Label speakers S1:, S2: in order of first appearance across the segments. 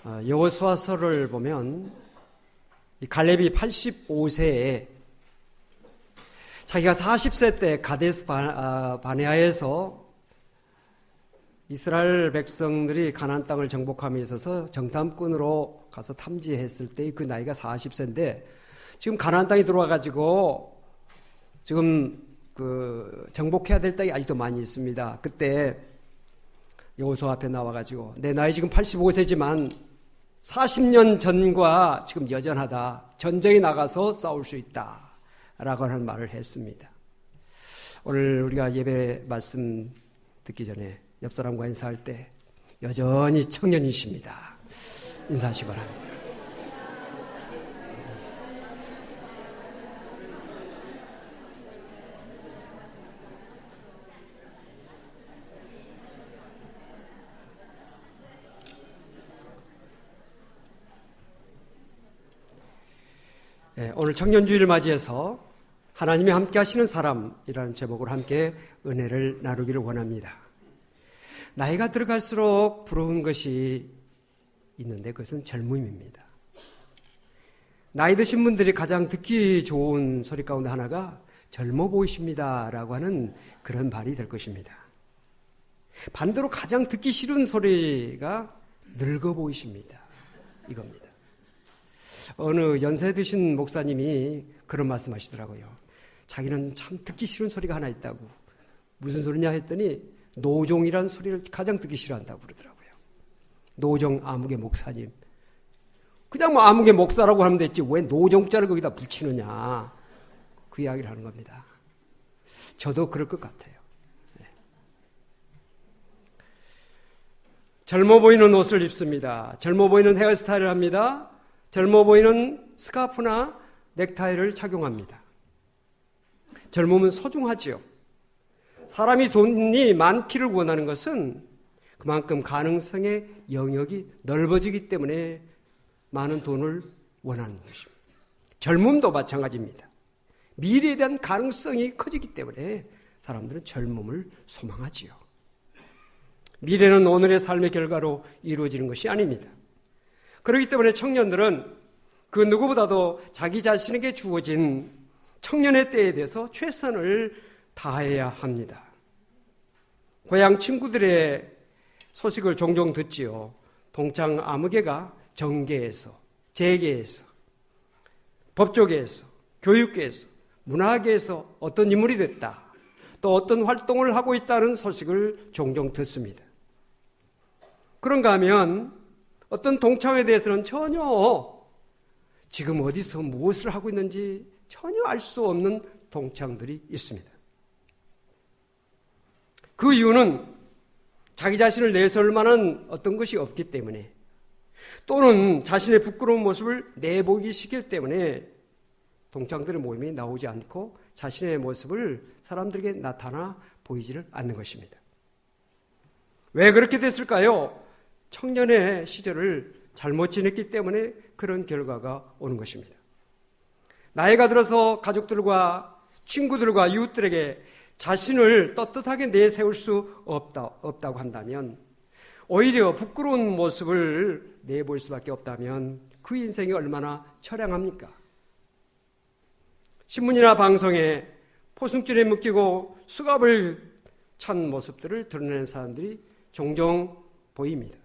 S1: 여호수아서를 보면 이 갈렙이 85세에 자기가 40세 때 가데스 바네아에서 이스라엘 백성들이 가나안 땅을 정복함에 있어서 정탐꾼으로 가서 탐지했을 때 그 나이가 40세인데 지금 가나안 땅에 들어와 가지고 지금 그 정복해야 될 땅이 아직도 많이 있습니다. 그때 여호수아 앞에 나와 가지고 내 나이 지금 85세지만 40년 전과 지금 여전하다. 전쟁에 나가서 싸울 수 있다. 라고 하는 말을 했습니다. 오늘 우리가 예배 말씀 듣기 전에 옆 사람과 인사할 때 여전히 청년이십니다. 인사하시기 바랍니다. 오늘 청년주의를 맞이해서 하나님이 함께 하시는 사람이라는 제목으로 함께 은혜를 나누기를 원합니다. 나이가 들어갈수록 부러운 것이 있는데 그것은 젊음입니다. 나이 드신 분들이 가장 듣기 좋은 소리 가운데 하나가 젊어 보이십니다 라고 하는 그런 말이 될 것입니다. 반대로 가장 듣기 싫은 소리가 늙어 보이십니다 이겁니다. 어느 연세 드신 목사님이 그런 말씀 하시더라고요. 자기는 참 듣기 싫은 소리가 하나 있다고. 무슨 소리냐 했더니 노종이라는 소리를 가장 듣기 싫어한다고 그러더라고요. 노종 아무개 목사님. 그냥 뭐 아무개 목사라고 하면 됐지 왜 노종자를 거기다 붙이느냐. 그 이야기를 하는 겁니다. 저도 그럴 것 같아요. 네. 젊어 보이는 옷을 입습니다. 젊어 보이는 헤어스타일을 합니다. 젊어 보이는 스카프나 넥타이를 착용합니다. 젊음은 소중하지요. 사람이 돈이 많기를 원하는 것은 그만큼 가능성의 영역이 넓어지기 때문에 많은 돈을 원하는 것입니다. 젊음도 마찬가지입니다. 미래에 대한 가능성이 커지기 때문에 사람들은 젊음을 소망하지요. 미래는 오늘의 삶의 결과로 이루어지는 것이 아닙니다. 그렇기 때문에 청년들은 그 누구보다도 자기 자신에게 주어진 청년의 때에 대해서 최선을 다해야 합니다. 고향 친구들의 소식을 종종 듣지요. 동창 아무개가 정계에서, 재계에서, 법조계에서, 교육계에서, 문화계에서 어떤 인물이 됐다. 또 어떤 활동을 하고 있다는 소식을 종종 듣습니다. 그런가 하면 어떤 동창에 대해서는 전혀 지금 어디서 무엇을 하고 있는지 전혀 알 수 없는 동창들이 있습니다. 그 이유는 자기 자신을 내세울 만한 어떤 것이 없기 때문에 또는 자신의 부끄러운 모습을 내보이기 싫기 때문에 동창들의 모임이 나오지 않고 자신의 모습을 사람들에게 나타나 보이지를 않는 것입니다. 왜 그렇게 됐을까요? 청년의 시절을 잘못 지냈기 때문에 그런 결과가 오는 것입니다. 나이가 들어서 가족들과 친구들과 이웃들에게 자신을 떳떳하게 내세울 수 없다고 한다면 오히려 부끄러운 모습을 내보일 수밖에 없다면 그 인생이 얼마나 처량합니까? 신문이나 방송에 포승줄에 묶이고 수갑을 찬 모습들을 드러내는 사람들이 종종 보입니다.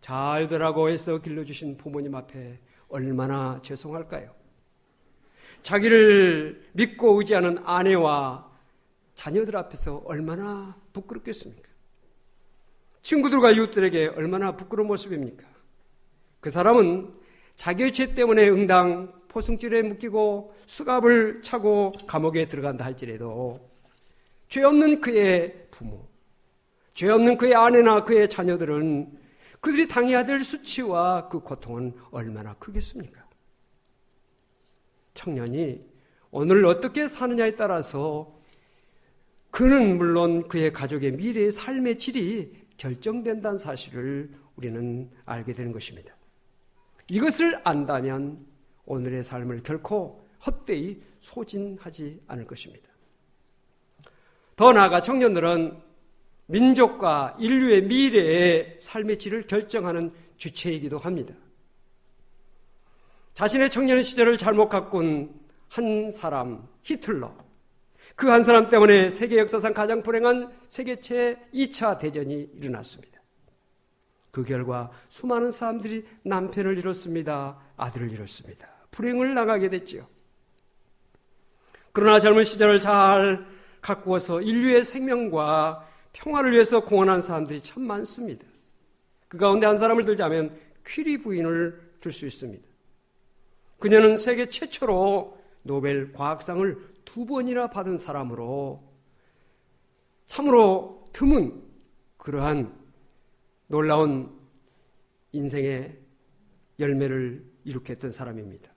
S1: 잘 되라고 해서 길러주신 부모님 앞에 얼마나 죄송할까요? 자기를 믿고 의지하는 아내와 자녀들 앞에서 얼마나 부끄럽겠습니까? 친구들과 이웃들에게 얼마나 부끄러운 모습입니까? 그 사람은 자기의 죄 때문에 응당 포승줄에 묶이고 수갑을 차고 감옥에 들어간다 할지라도 죄 없는 그의 부모, 죄 없는 그의 아내나 그의 자녀들은 그들이 당해야 될 수치와 그 고통은 얼마나 크겠습니까? 청년이 오늘 어떻게 사느냐에 따라서 그는 물론 그의 가족의 미래의 삶의 질이 결정된다는 사실을 우리는 알게 되는 것입니다. 이것을 안다면 오늘의 삶을 결코 헛되이 소진하지 않을 것입니다. 더 나아가 청년들은 민족과 인류의 미래의 삶의 질을 결정하는 주체이기도 합니다. 자신의 청년 시절을 잘못 가꾼 한 사람, 히틀러. 그 한 사람 때문에 세계 역사상 가장 불행한 세계체 2차 대전이 일어났습니다. 그 결과 수많은 사람들이 남편을 잃었습니다. 아들을 잃었습니다. 불행을 당하게 됐지요. 그러나 젊은 시절을 잘 가꾸어서 인류의 생명과 평화를 위해서 공헌한 사람들이 참 많습니다. 그 가운데 한 사람을 들자면 퀴리 부인을 들 수 있습니다. 그녀는 세계 최초로 노벨 과학상을 2번이나 받은 사람으로 참으로 드문 그러한 놀라운 인생의 열매를 이룩했던 사람입니다.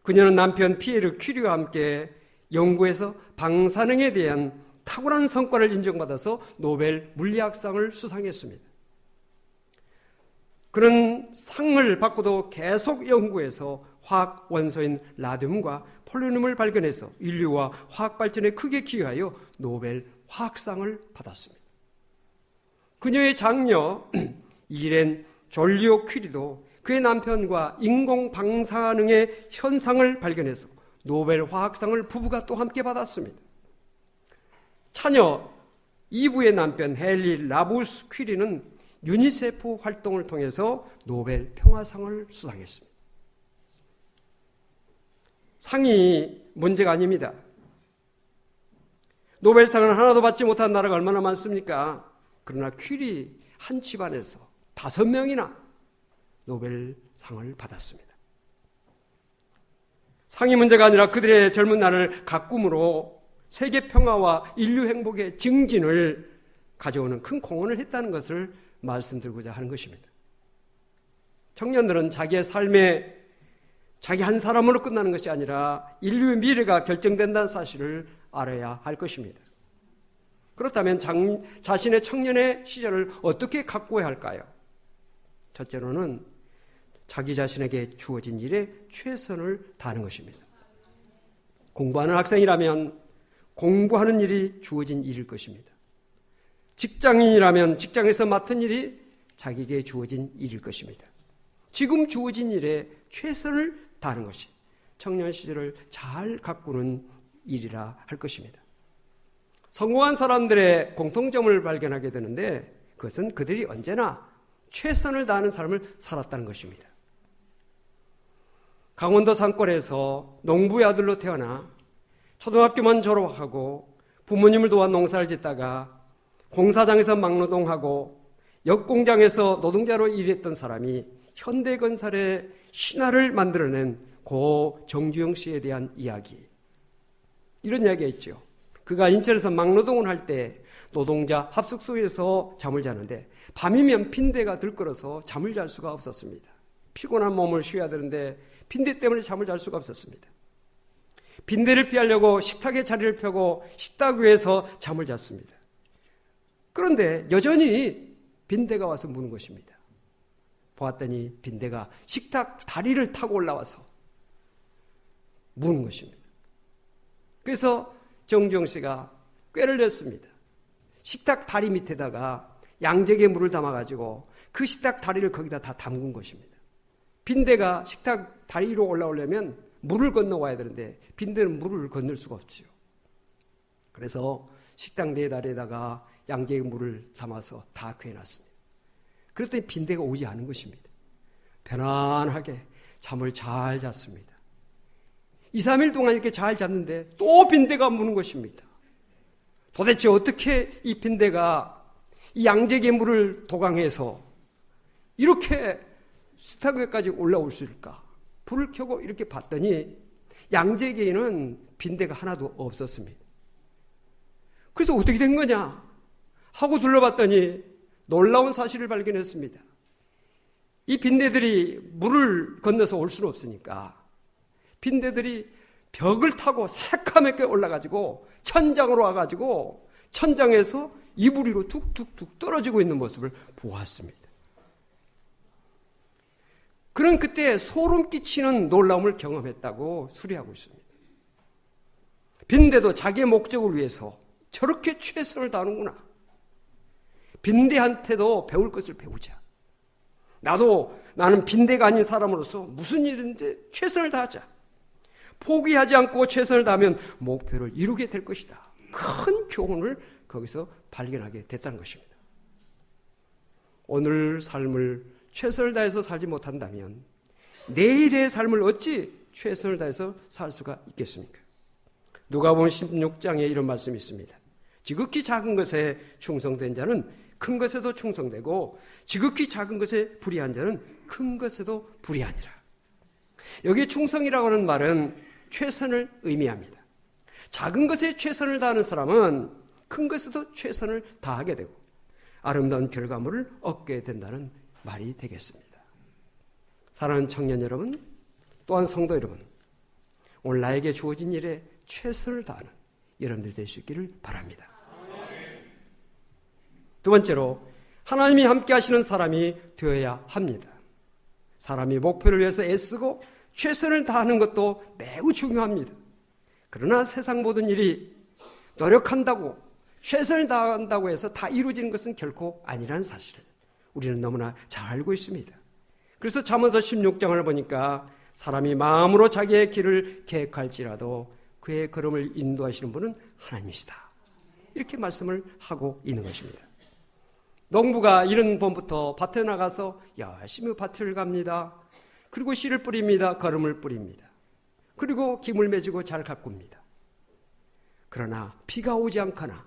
S1: 그녀는 남편 피에르 퀴리와 함께 연구에서 방사능에 대한 탁월한 성과를 인정받아서 노벨 물리학상을 수상했습니다. 그런 상을 받고도 계속 연구해서 화학 원소인 라듐과 폴로늄을 발견해서 인류와 화학 발전에 크게 기여하여 노벨 화학상을 받았습니다. 그녀의 장녀 이렌 졸리오 퀴리도 그의 남편과 인공 방사능의 현상을 발견해서 노벨 화학상을 부부가 또 함께 받았습니다. 차녀 이브의 남편 헨리 라부스 퀴리는 유니세프 활동을 통해서 노벨 평화상을 수상했습니다. 상이 문제가 아닙니다. 노벨상을 하나도 받지 못한 나라가 얼마나 많습니까? 그러나 퀴리 한 집안에서 5명이나 노벨상을 받았습니다. 상이 문제가 아니라 그들의 젊은 날을 가꿈으로 세계 평화와 인류 행복의 증진을 가져오는 큰 공헌을 했다는 것을 말씀드리고자 하는 것입니다. 청년들은 자기의 삶에 자기 한 사람으로 끝나는 것이 아니라 인류의 미래가 결정된다는 사실을 알아야 할 것입니다. 그렇다면 자신의 청년의 시절을 어떻게 가꾸어야 할까요? 첫째로는 자기 자신에게 주어진 일에 최선을 다하는 것입니다. 공부하는 학생이라면 공부하는 일이 주어진 일일 것입니다. 직장인이라면 직장에서 맡은 일이 자기에게 주어진 일일 것입니다. 지금 주어진 일에 최선을 다하는 것이 청년 시절을 잘 가꾸는 일이라 할 것입니다. 성공한 사람들의 공통점을 발견하게 되는데 그것은 그들이 언제나 최선을 다하는 삶을 살았다는 것입니다. 강원도 산골에서 농부의 아들로 태어나 초등학교만 졸업하고 부모님을 도와 농사를 짓다가 공사장에서 막노동하고 역공장에서 노동자로 일했던 사람이 현대건설의 신화를 만들어낸 고 정주영 씨에 대한 이야기. 이런 이야기가 있죠. 그가 인천에서 막노동을 할 때 노동자 합숙소에서 잠을 자는데 밤이면 빈대가 들끓어서 잠을 잘 수가 없었습니다. 피곤한 몸을 쉬어야 되는데 빈대 때문에 잠을 잘 수가 없었습니다. 빈대를 피하려고 식탁에 자리를 펴고 식탁 위에서 잠을 잤습니다. 그런데 여전히 빈대가 와서 무는 것입니다. 보았더니 빈대가 식탁 다리를 타고 올라와서 무는 것입니다. 그래서 정주영 씨가 꾀를 냈습니다. 식탁 다리 밑에다가 양재기에 물을 담아가지고 그 식탁 다리를 거기다 다 담근 것입니다. 빈대가 식탁 다리로 올라오려면 물을 건너와야 되는데 빈대는 물을 건널 수가 없지요. 그래서 식탁 네 다리에다가 양재기 물을 담아서 다 괴놨습니다. 그랬더니 빈대가 오지 않은 것입니다. 편안하게 잠을 잘 잤습니다. 2, 3일 동안 이렇게 잘 잤는데 또 빈대가 무는 것입니다. 도대체 어떻게 이 빈대가 이 양재기의 물을 도강해서 이렇게 식탁 위까지 올라올 수 있을까? 불을 켜고 이렇게 봤더니 양재기에는 빈대가 하나도 없었습니다. 그래서 어떻게 된 거냐 하고 둘러봤더니 놀라운 사실을 발견했습니다. 이 빈대들이 물을 건너서 올 수는 없으니까 빈대들이 벽을 타고 새카맣게 올라가지고 천장으로 와가지고 천장에서 이불 위로 툭툭툭 떨어지고 있는 모습을 보았습니다. 그는 그때 소름 끼치는 놀라움을 경험했다고 수리하고 있습니다. 빈대도 자기의 목적을 위해서 저렇게 최선을 다하는구나. 빈대한테도 배울 것을 배우자. 나는 빈대가 아닌 사람으로서 무슨 일인지 최선을 다하자. 포기하지 않고 최선을 다하면 목표를 이루게 될 것이다. 큰 교훈을 거기서 발견하게 됐다는 것입니다. 오늘 삶을 최선을 다해서 살지 못한다면 내일의 삶을 어찌 최선을 다해서 살 수가 있겠습니까? 누가복음 16장에 이런 말씀이 있습니다. 지극히 작은 것에 충성된 자는 큰 것에도 충성되고 지극히 작은 것에 불의한 자는 큰 것에도 불의하니라. 여기 충성이라고 하는 말은 최선을 의미합니다. 작은 것에 최선을 다하는 사람은 큰 것에도 최선을 다하게 되고 아름다운 결과물을 얻게 된다는 말이 되겠습니다. 사랑하는 청년 여러분, 또한 성도 여러분, 오늘 나에게 주어진 일에 최선을 다하는 여러분들 될 수 있기를 바랍니다. 두 번째로, 하나님이 함께 하시는 사람이 되어야 합니다. 사람이 목표를 위해서 애쓰고 최선을 다하는 것도 매우 중요합니다. 그러나 세상 모든 일이 노력한다고 최선을 다한다고 해서 다 이루어지는 것은 결코 아니라는 사실을 우리는 너무나 잘 알고 있습니다. 그래서 잠언서 16장을 보니까 사람이 마음으로 자기의 길을 계획할지라도 그의 걸음을 인도하시는 분은 하나님이시다. 이렇게 말씀을 하고 있는 것입니다. 농부가 이른 봄부터 밭에 나가서 열심히 밭을 갑니다. 그리고 씨를 뿌립니다. 거름을 뿌립니다. 그리고 김을 맺고 잘 가꿉니다. 그러나 비가 오지 않거나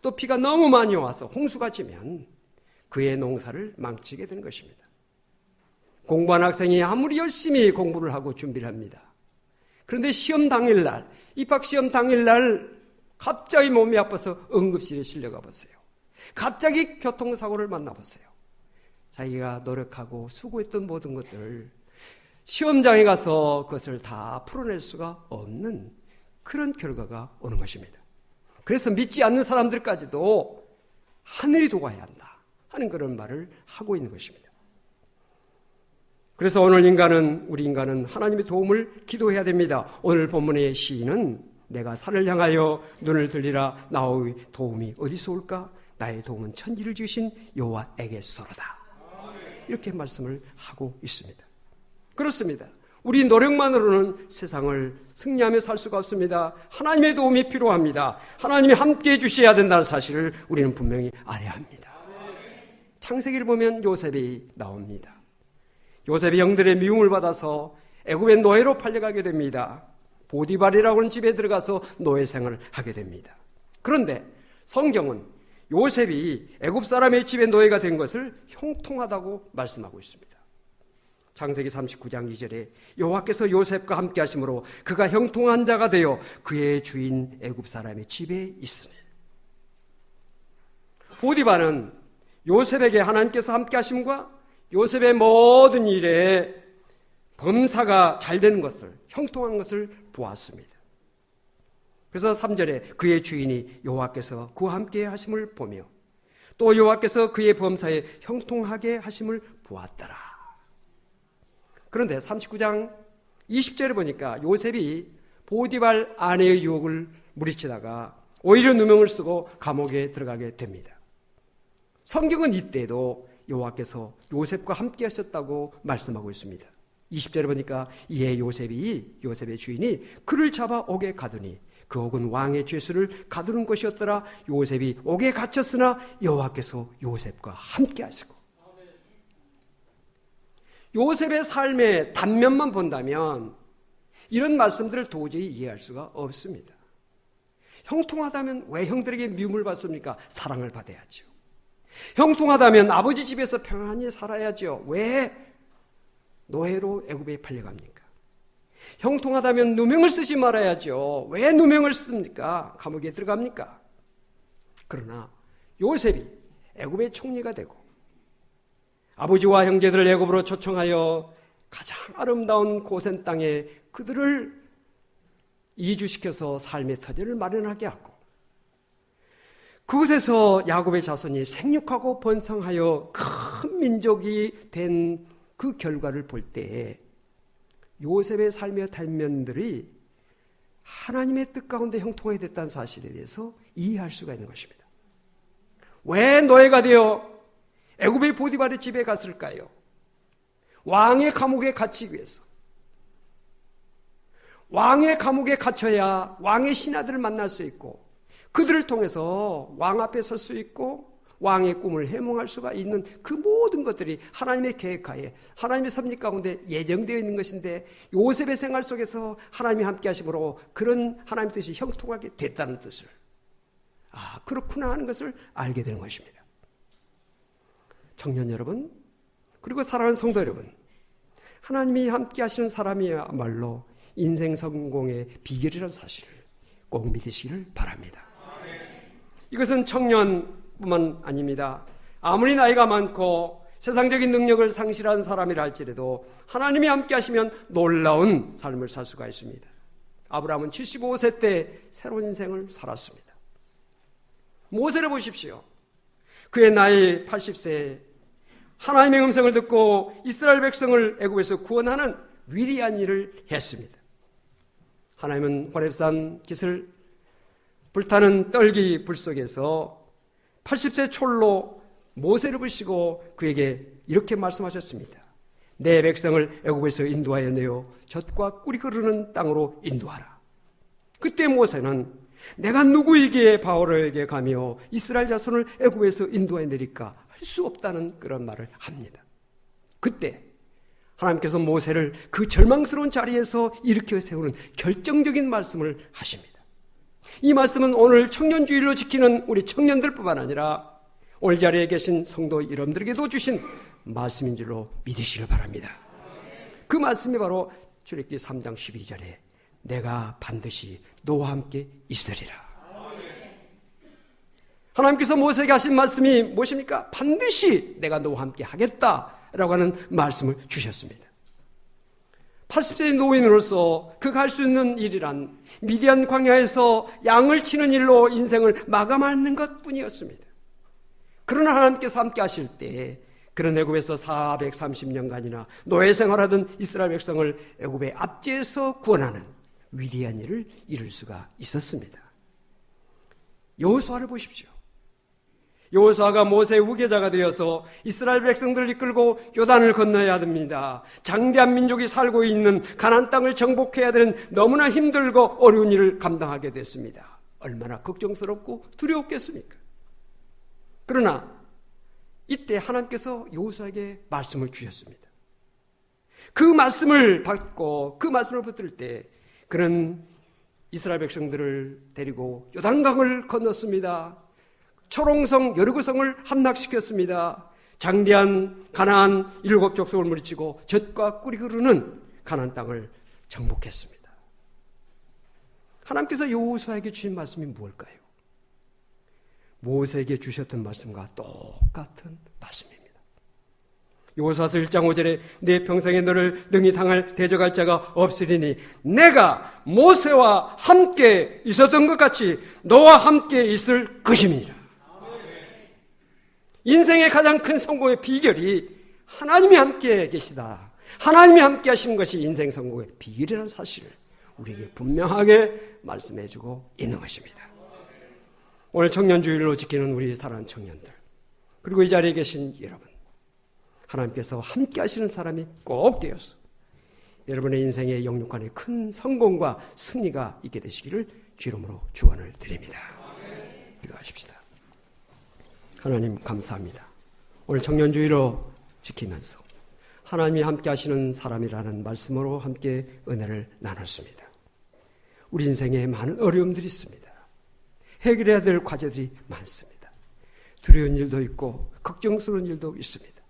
S1: 또 비가 너무 많이 와서 홍수가 지면 그의 농사를 망치게 되는 것입니다. 공부한 학생이 아무리 열심히 공부를 하고 준비를 합니다. 그런데 시험 당일날, 입학시험 당일날 갑자기 몸이 아파서 응급실에 실려가 보세요. 갑자기 교통사고를 만나보세요. 자기가 노력하고 수고했던 모든 것들을 시험장에 가서 그것을 다 풀어낼 수가 없는 그런 결과가 오는 것입니다. 그래서 믿지 않는 사람들까지도 하늘이 도와야 한다 하는 그런 말을 하고 있는 것입니다. 그래서 오늘 우리 인간은 하나님의 도움을 기도해야 됩니다. 오늘 본문의 시인은 내가 산을 향하여 눈을 들리라 나의 도움이 어디서 올까? 나의 도움은 천지를 지으신 여호와에게서로다. 이렇게 말씀을 하고 있습니다. 그렇습니다. 우리 노력만으로는 세상을 승리하며 살 수가 없습니다. 하나님의 도움이 필요합니다. 하나님이 함께해 주셔야 된다는 사실을 우리는 분명히 알아야 합니다. 창세기를 보면 요셉이 나옵니다. 요셉이 형들의 미움을 받아서 애굽의 노예로 팔려가게 됩니다. 보디발이라고 하는 집에 들어가서 노예 생활을 하게 됩니다. 그런데 성경은 요셉이 애굽 사람의 집에 노예가 된 것을 형통하다고 말씀하고 있습니다. 창세기 39장 2절에 여호와께서 요셉과 함께 하심으로 그가 형통한 자가 되어 그의 주인 애굽 사람의 집에 있으니. 보디발은 요셉에게 하나님께서 함께 하심과 요셉의 모든 일에 범사가 잘 되는 것을, 형통한 것을 보았습니다. 그래서 3절에 그의 주인이 여호와께서 그와 함께 하심을 보며 또 여호와께서 그의 범사에 형통하게 하심을 보았더라. 그런데 39장 20절에 보니까 요셉이 보디발 아내의 유혹을 물리치다가 오히려 누명을 쓰고 감옥에 들어가게 됩니다. 성경은 이때도 여호와께서 요셉과 함께 하셨다고 말씀하고 있습니다. 20절에 보니까 이에 요셉의 주인이 그를 잡아 옥에 가두니 그 옥은 왕의 죄수를 가두는 곳이었더라. 요셉이 옥에 갇혔으나 여호와께서 요셉과 함께 하시고. 요셉의 삶의 단면만 본다면 이런 말씀들을 도저히 이해할 수가 없습니다. 형통하다면 왜 형들에게 미움을 받습니까? 사랑을 받아야죠. 형통하다면 아버지 집에서 평안히 살아야죠. 왜 노예로 애굽에 팔려갑니까? 형통하다면 누명을 쓰지 말아야죠. 왜 누명을 씁니까? 감옥에 들어갑니까? 그러나 요셉이 애굽의 총리가 되고 아버지와 형제들을 애굽으로 초청하여 가장 아름다운 고센 땅에 그들을 이주시켜서 삶의 터전을 마련하게 하고 그곳에서 야곱의 자손이 생육하고 번성하여 큰 민족이 된 그 결과를 볼 때에 요셉의 삶의 단면들이 하나님의 뜻 가운데 형통하게 됐다는 사실에 대해서 이해할 수가 있는 것입니다. 왜 노예가 되어 애굽의 보디발의 집에 갔을까요? 왕의 감옥에 갇히기 위해서. 왕의 감옥에 갇혀야 왕의 신하들을 만날 수 있고 그들을 통해서 왕 앞에 설 수 있고 왕의 꿈을 해몽할 수가 있는 그 모든 것들이 하나님의 계획하에 하나님의 섭리 가운데 예정되어 있는 것인데 요셉의 생활 속에서 하나님이 함께 하심으로 그런 하나님의 뜻이 형통하게 됐다는 뜻을 그렇구나 하는 것을 알게 되는 것입니다. 청년 여러분 그리고 사랑하는 성도 여러분 하나님이 함께 하시는 사람이야말로 인생 성공의 비결이라는 사실을 꼭 믿으시기를 바랍니다. 이것은 청년뿐만 아닙니다. 아무리 나이가 많고 세상적인 능력을 상실한 사람이라 할지라도 하나님이 함께 하시면 놀라운 삶을 살 수가 있습니다. 아브라함은 75세 때 새로운 인생을 살았습니다. 모세를 보십시오. 그의 나이 80세에 하나님의 음성을 듣고 이스라엘 백성을 애굽에서 구원하는 위대한 일을 했습니다. 하나님은 호렙산 깃을 불타는 떨기 불 속에서 80세 촐로 모세를 부르시고 그에게 이렇게 말씀하셨습니다. 내 백성을 애굽에서 인도하여 내어 젖과 꿀이 흐르는 땅으로 인도하라. 그때 모세는 내가 누구에게 바로에게 가며 이스라엘 자손을 애굽에서 인도하여 내릴까 할 수 없다는 그런 말을 합니다. 그때 하나님께서 모세를 그 절망스러운 자리에서 일으켜 세우는 결정적인 말씀을 하십니다. 이 말씀은 오늘 청년주일로 지키는 우리 청년들뿐만 아니라 오늘 자리에 계신 성도 여러분들에게도 주신 말씀인 줄로 믿으시길 바랍니다. 그 말씀이 바로 출애굽기 3장 12절에 내가 반드시 너와 함께 있으리라. 하나님께서 모세에게 하신 말씀이 무엇입니까? 반드시 내가 너와 함께 하겠다라고 하는 말씀을 주셨습니다. 80세의 노인으로서 그가 할 수 있는 일이란 미디안 광야에서 양을 치는 일로 인생을 마감하는 것뿐이었습니다. 그러나 하나님께서 함께 하실 때 그런 애굽에서 430년간이나 노예 생활하던 이스라엘 백성을 애굽의 압제에서 구원하는 위대한 일을 이룰 수가 있었습니다. 여호수아를 보십시오. 여호수아가 모세의 후계자가 되어서 이스라엘 백성들을 이끌고 요단을 건너야 됩니다. 장대한 민족이 살고 있는 가나안 땅을 정복해야 되는 너무나 힘들고 어려운 일을 감당하게 됐습니다. 얼마나 걱정스럽고 두려웠겠습니까? 그러나 이때 하나님께서 여호수아에게 말씀을 주셨습니다. 그 말씀을 받고 그 말씀을 붙들 때 그는 이스라엘 백성들을 데리고 요단강을 건넜습니다. 초롱성 여리고성을 함락시켰습니다. 장대한 가나안 7족속을 물리치고 젖과 꿀이 흐르는 가나안 땅을 정복했습니다. 하나님께서 여호수아에게 주신 말씀이 무엇일까요? 모세에게 주셨던 말씀과 똑같은 말씀입니다. 여호수아서 1장 5절에 내 평생에 너를 능히 당할 대적할 자가 없으리니 내가 모세와 함께 있었던 것 같이 너와 함께 있을 것임이니라. 인생의 가장 큰 성공의 비결이 하나님이 함께 계시다. 하나님이 함께 하시는 것이 인생 성공의 비결이라는 사실을 우리에게 분명하게 말씀해주고 있는 것입니다. 오늘 청년주일로 지키는 우리 사랑하는 청년들 그리고 이 자리에 계신 여러분 하나님께서 함께 하시는 사람이 꼭 되어서 여러분의 인생의 영육간에 큰 성공과 승리가 있게 되시기를 주름으로 축원을 드립니다. 기도하십시다. 하나님 감사합니다. 오늘 청년주의로 지키면서 하나님이 함께 하시는 사람이라는 말씀으로 함께 은혜를 나눴습니다. 우리 인생에 많은 어려움들이 있습니다. 해결해야 될 과제들이 많습니다. 두려운 일도 있고 걱정스러운 일도 있습니다.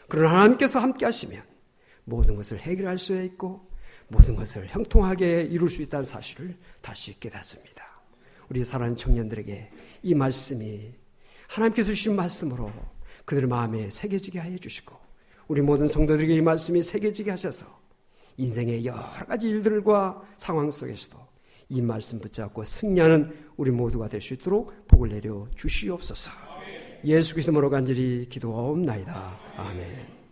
S1: 그러나 하나님께서 함께 하시면 모든 것을 해결할 수 있고 모든 것을 형통하게 이룰 수 있다는 사실을 다시 깨닫습니다. 우리 사랑하는 청년들에게 이 말씀이 하나님께서 주신 말씀으로 그들 마음에 새겨지게 하여 주시고 우리 모든 성도들에게 이 말씀이 새겨지게 하셔서 인생의 여러 가지 일들과 상황 속에서도 이 말씀 붙잡고 승리하는 우리 모두가 될 수 있도록 복을 내려 주시옵소서. 예수 그리스도로 간절히 기도하옵나이다. 아멘.